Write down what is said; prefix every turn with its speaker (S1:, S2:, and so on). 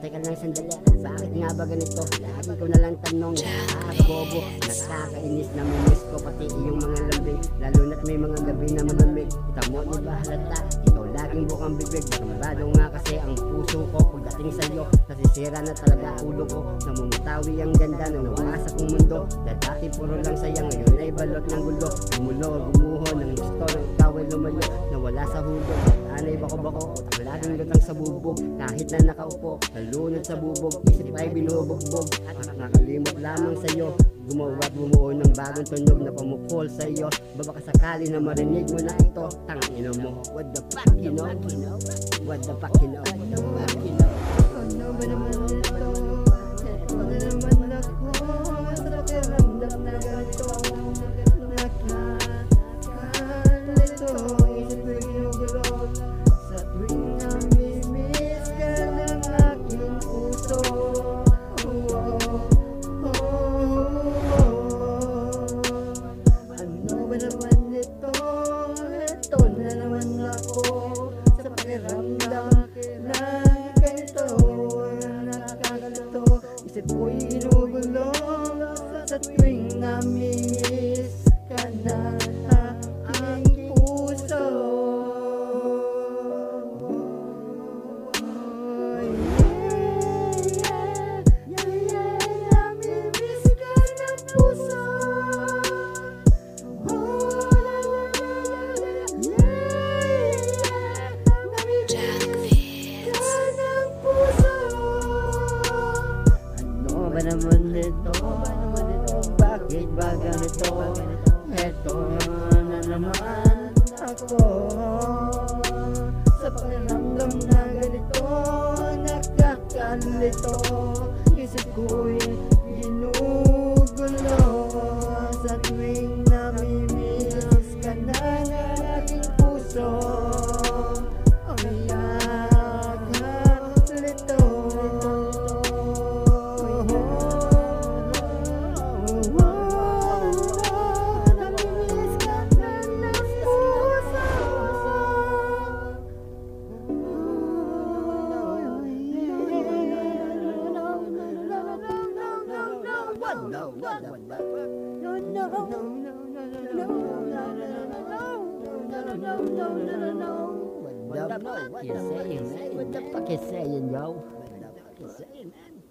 S1: Teka lang sandali, bakit nga ba ganito? Lagi ko na lang tanong, bobo, nakakainis na miss ko pati iyong mga lambing. Lalo na't may mga gabi na malamig. Tamo ni ba halata, ikaw laging bukang bibig. Barumbrado nga kasi ang puso ko pagdating sa'yo. Nasisira na talaga ulo ko, namumutawi ang ganda ng nawasa kong mundo. Na dati puro lang sayang, ngayon ay balot ng gulo. Gumulo, gumuho, ng gusto ng ikaw ay lumayo. Nawala sa hulog, anay bako-bako, utak laging lutang sa bubog. Kahit na nakaupo, nalunod sa bubog, isip ay binubugbog. At nakalimot lamang sa'yo, gumawa at bumuo ng bagong tunog na pamukol sa'yo. Baka sakali na marinig mo na ito, tangina mo. What the fuck, you know? What the fuck, you know? What the fuck, you know?
S2: Ano ba naman ito? Ito na naman ako sa pakiramdam na ganito. Nakakalito, isip ko'y ginugulo. Sa tuwing namimiss ka ng aking puso. Ano ba naman ito? Ito na naman ako sa pakiramdam na ganito. Nakakalito, isip ko'y ginugulo. Sa tuwing namimiss ka na aking puso. Namimiss ka ng puso. Ano ba naman ito? Bakit ba ganito? Eto na naman ako sa pakiramdam na ganito. Nakakalito, isip ko'y ginugulo. Sa tuwing namimiss ka na ng aking puso. Ang nakakalito. No, no, no, no, no, no, no,
S1: What the fuck you saying, man? What the fuck you saying, yo? What the fuck you saying, man?